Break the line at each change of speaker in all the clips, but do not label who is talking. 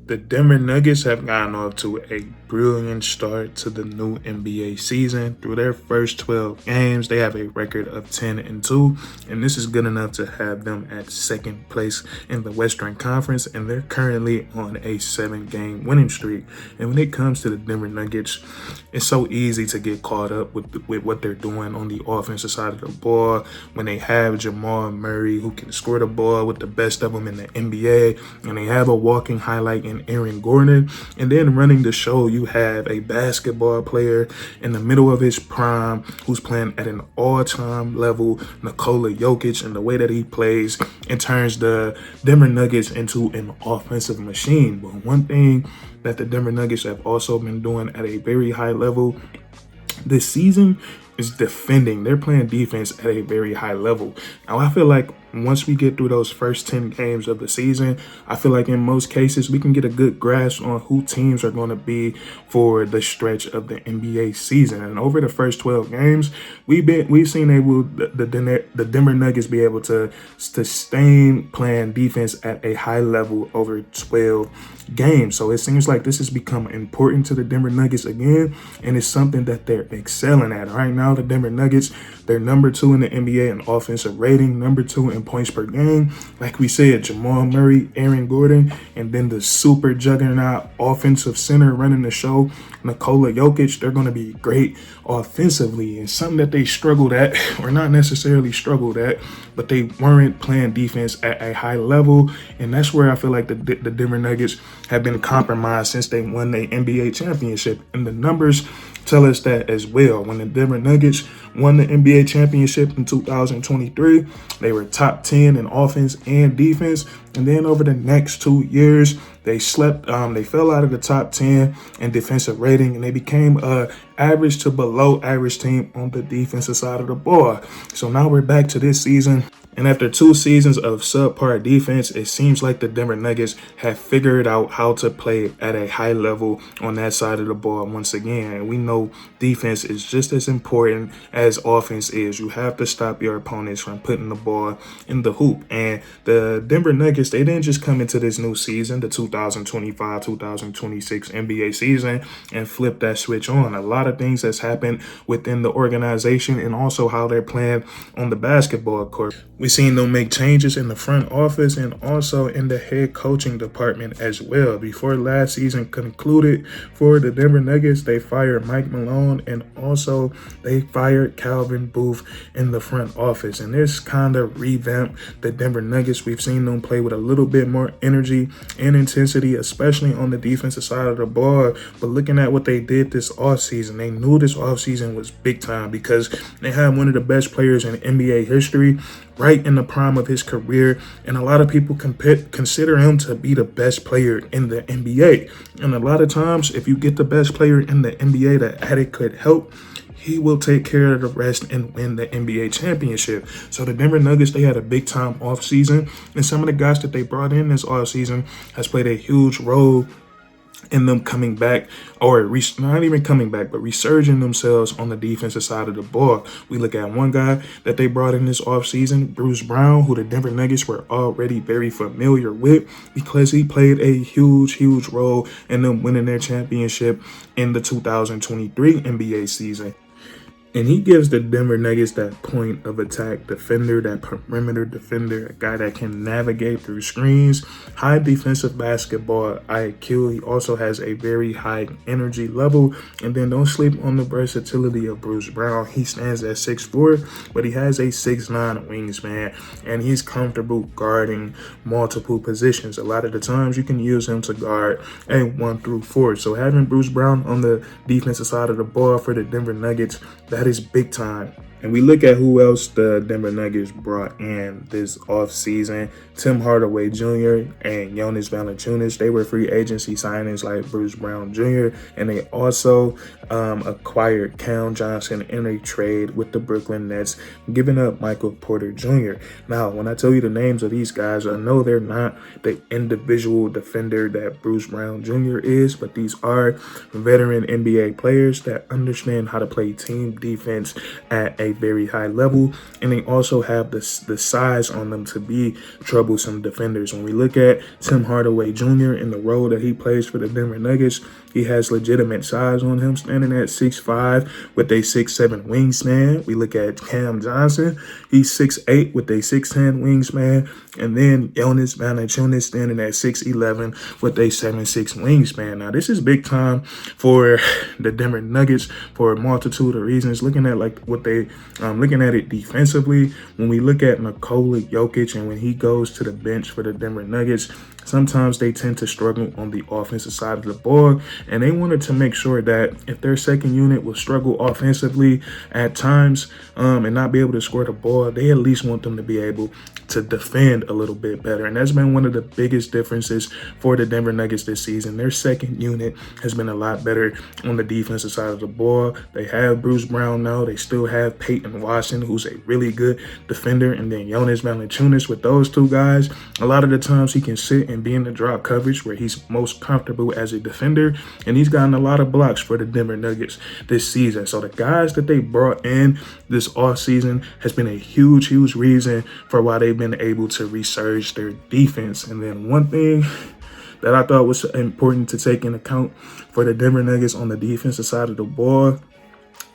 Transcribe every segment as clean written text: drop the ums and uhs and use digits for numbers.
The Denver Nuggets have gotten off to a brilliant start to the new NBA season. Through their first 12 games, they have a record of 10-2, and this is good enough to have them at second place in the Western Conference, and they're currently on a 7-game winning streak. And when it comes to the Denver Nuggets, it's so easy to get caught up with what they're doing on the offensive side of the ball when they have Jamal Murray, who can score the ball with the best of them in the NBA, and they have a walking highlight in Aaron Gordon. And then running the show, you have a basketball player in the middle of his prime who's playing at an all-time level, Nikola Jokic, and the way that he plays and turns the Denver Nuggets into an offensive machine. But one thing that the Denver Nuggets have also been doing at a very high level this season is defending. They're playing defense at a very high level. Now, I feel like once we get through those first 10 games of the season, I feel like in most cases we can get a good grasp on who teams are going to be for the stretch of the NBA season. And over the first 12 games, we've seen the Denver Nuggets be able to sustain playing defense at a high level over 12 games. So it seems like this has become important to the Denver Nuggets again, and it's something that they're excelling at. Right now, the Denver Nuggets, they're number 2 in the NBA in offensive rating, number 2 in points per game. Like we said, Jamal Murray, Aaron Gordon, and then the super juggernaut offensive center running the show, Nikola Jokic. They're going to be great offensively, and something that they struggled at, or not necessarily struggled at, but they weren't playing defense at a high level. And that's where I feel like the Denver Nuggets have been compromised since they won the NBA championship. And the numbers tell us that as well. When the Denver Nuggets won the NBA championship in 2023, they were top 10 in offense and defense. And then over the next 2 years, they fell out of the top 10 in defensive rating, and they became a average to below average team on the defensive side of the ball. So now we're back to this season. And after 2 seasons of subpar defense, it seems like the Denver Nuggets have figured out how to play at a high level on that side of the ball once again. And we know defense is just as important as offense is. You have to stop your opponents from putting the ball in the hoop. And the Denver Nuggets, they didn't just come into this new season, the 2025-2026 NBA season, and flip that switch on. A lot of things that's happened within the organization and also how they're playing on the basketball court. We've seen them make changes in the front office and also in the head coaching department as well. Before last season concluded for the Denver Nuggets, they fired Mike Malone, and also they fired Calvin Booth in the front office. And this kind of revamped the Denver Nuggets. We've seen them play with a little bit more energy and intensity, especially on the defensive side of the ball. But looking at what they did this offseason, they knew this offseason was big time because they had one of the best players in NBA history right in the prime of his career, and a lot of people consider him to be the best player in the NBA. And a lot of times, if you get the best player in the NBA that adequate help, he will take care of the rest and win the NBA championship. So the Denver Nuggets, they had a big time offseason, and some of the guys that they brought in this offseason has played a huge role in them coming back, or not even coming back, but resurging themselves on the defensive side of the ball. We look at one guy that they brought in this offseason, Bruce Brown, who the Denver Nuggets were already very familiar with because he played a huge role in them winning their championship in the 2023 NBA season. And he gives the Denver Nuggets that point of attack defender, that perimeter defender, a guy that can navigate through screens, high defensive basketball IQ. He also has a very high energy level. And then don't sleep on the versatility of Bruce Brown. He stands at 6'4", but he has a 6'9" wingspan, and he's comfortable guarding multiple positions. A lot of the times you can use him to guard a 1 through 4. So having Bruce Brown on the defensive side of the ball for the Denver Nuggets, that is big time. And we look at who else the Denver Nuggets brought in this offseason. Tim Hardaway Jr. and Jonas Valančiūnas, they were free agency signings like Bruce Brown Jr. And they also acquired Cam Johnson in a trade with the Brooklyn Nets, giving up Michael Porter Jr. Now, when I tell you the names of these guys, I know they're not the individual defender that Bruce Brown Jr. is, but these are veteran NBA players that understand how to play team defense at a very high level, and they also have the size on them to be troublesome defenders. When we look at Tim Hardaway Jr. in the role that he plays for the Denver Nuggets, he has legitimate size on him, standing at 6'5" with a 6'7" wingspan. We look at Cam Johnson, he's 6'8" with a 6'10" wingspan. And then Jonas Valančiūnas standing at 6'11" with a 7'6" wingspan. Now, this is big time for the Denver Nuggets for a multitude of reasons. Looking at looking at it defensively, when we look at Nikola Jokic and when he goes to the bench for the Denver Nuggets, sometimes they tend to struggle on the offensive side of the ball, and they wanted to make sure that if their second unit will struggle offensively at times and not be able to score the ball, they at least want them to be able to defend a little bit better. And that's been one of the biggest differences for the Denver Nuggets this season. Their second unit has been a lot better on the defensive side of the ball. They have Bruce Brown now. They still have Peyton Watson, who's a really good defender, and then Jonas Valančiūnas. With those two guys, a lot of the times he can sit and be in the drop coverage where he's most comfortable as a defender, and he's gotten a lot of blocks for the Denver Nuggets this season. So the guys that they brought in this offseason has been a huge reason for why they've been able to resurge their defense. And then one thing that I thought was important to take into account for the Denver Nuggets on the defensive side of the ball,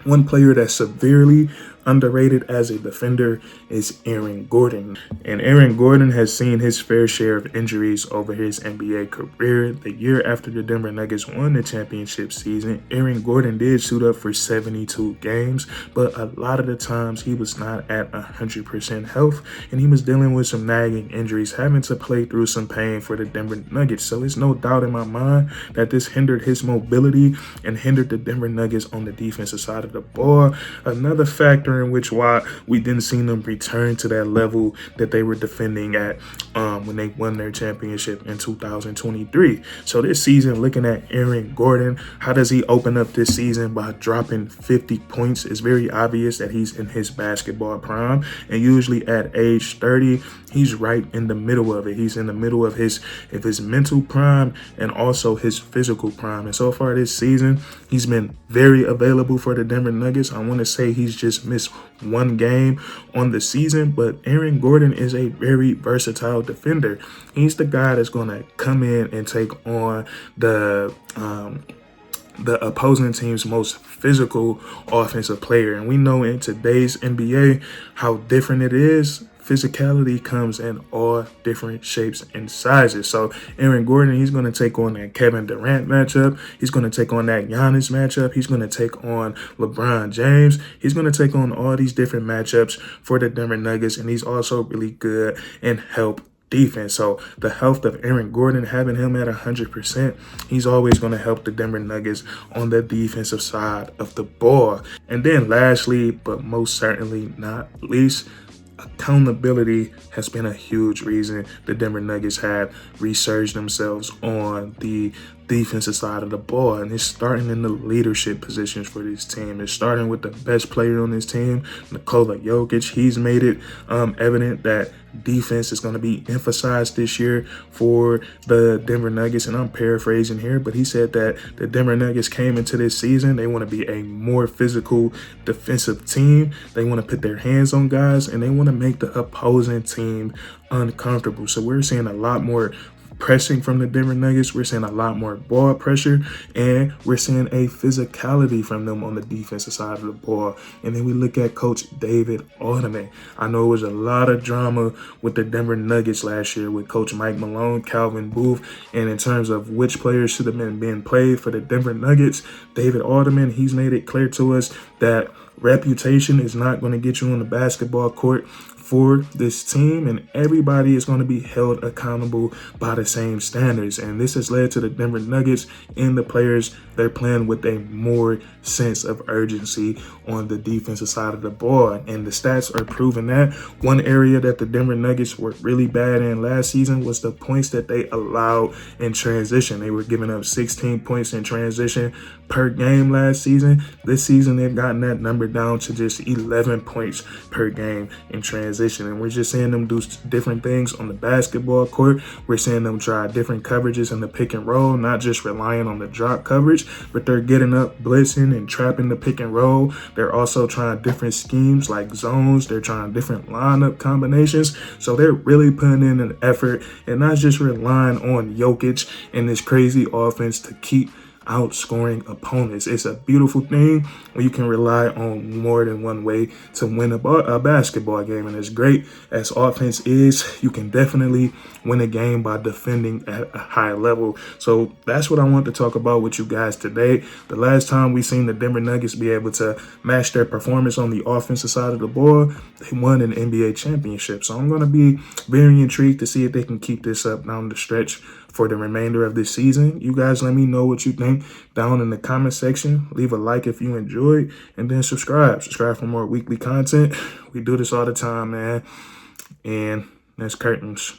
one player that's severely underrated as a defender is Aaron Gordon. And Aaron Gordon has seen his fair share of injuries over his NBA career. The year after the Denver Nuggets won the championship season, Aaron Gordon did suit up for 72 games, but a lot of the times he was not at 100% health, and he was dealing with some nagging injuries, having to play through some pain for the Denver Nuggets. So it's no doubt in my mind that this hindered his mobility and hindered the Denver Nuggets on the defensive side of the ball. Another factor in which why we didn't see them return to that level that they were defending at when they won their championship in 2023. So this season, looking at Aaron Gordon, how does he open up this season? By dropping 50 points. It's very obvious that he's in his basketball prime, and usually at age 30, he's right in the middle of it. He's in the middle of his mental prime and also his physical prime. And so far this season, he's been very available for the Denver Nuggets. I want to say he's just missed one game on the season, but Aaron Gordon is a very versatile defender. He's the guy that's going to come in and take on the opposing team's most physical offensive player. And we know in today's NBA how different it is. Physicality comes in all different shapes and sizes. So Aaron Gordon, he's going to take on that Kevin Durant matchup. He's going to take on that Giannis matchup. He's going to take on LeBron James. He's going to take on all these different matchups for the Denver Nuggets, and he's also really good in help defense. So the health of Aaron Gordon, having him at 100%, he's always going to help the Denver Nuggets on the defensive side of the ball. And then lastly, but most certainly not least, accountability has been a huge reason the Denver Nuggets have resurged themselves on the defensive side of the ball, and it's starting in the leadership positions for this team. It's starting with the best player on this team, Nikola Jokic. He's made it evident that defense is going to be emphasized this year for the Denver Nuggets, and I'm paraphrasing here, but he said that the Denver Nuggets came into this season, they want to be a more physical defensive team. They want to put their hands on guys, and they want to make the opposing team uncomfortable. So we're seeing a lot more pressing from the Denver Nuggets. We're seeing a lot more ball pressure, and we're seeing a physicality from them on the defensive side of the ball. And then we look at Coach David Adelman. I know it was a lot of drama with the Denver Nuggets last year with Coach Mike Malone, Calvin Booth, and in terms of which players should have been being played for the Denver Nuggets, David Adelman, he's made it clear to us that reputation is not going to get you on the basketball court for this team, and everybody is going to be held accountable by the same standards. And this has led to the Denver Nuggets and the players, they're playing with a more sense of urgency on the defensive side of the ball, and the stats are proving that. One area that the Denver Nuggets were really bad in last season was the points that they allowed in transition. They were giving up 16 points in transition per game last season. This season, they've gotten that number down to just 11 points per game in transition. transition. And we're just seeing them do different things on the basketball court. We're seeing them try different coverages in the pick and roll, not just relying on the drop coverage, but they're getting up, blitzing, and trapping the pick and roll. They're also trying different schemes like zones. They're trying different lineup combinations. So they're really putting in an effort and not just relying on Jokic and this crazy offense to keep outscoring opponents. It's a beautiful thing when you can rely on more than one way to win a basketball game. And as great as offense is, you can definitely win a game by defending at a high level. So that's what I want to talk about with you guys today. The last time we seen the Denver Nuggets be able to match their performance on the offensive side of the ball, they won an NBA championship. So I'm going to be very intrigued to see if they can keep this up down the stretch for the remainder of this season. You guys let me know what you think down in the comment section. Leave a like if you enjoyed, and then subscribe for more weekly content. We do this all the time, man. And that's curtains.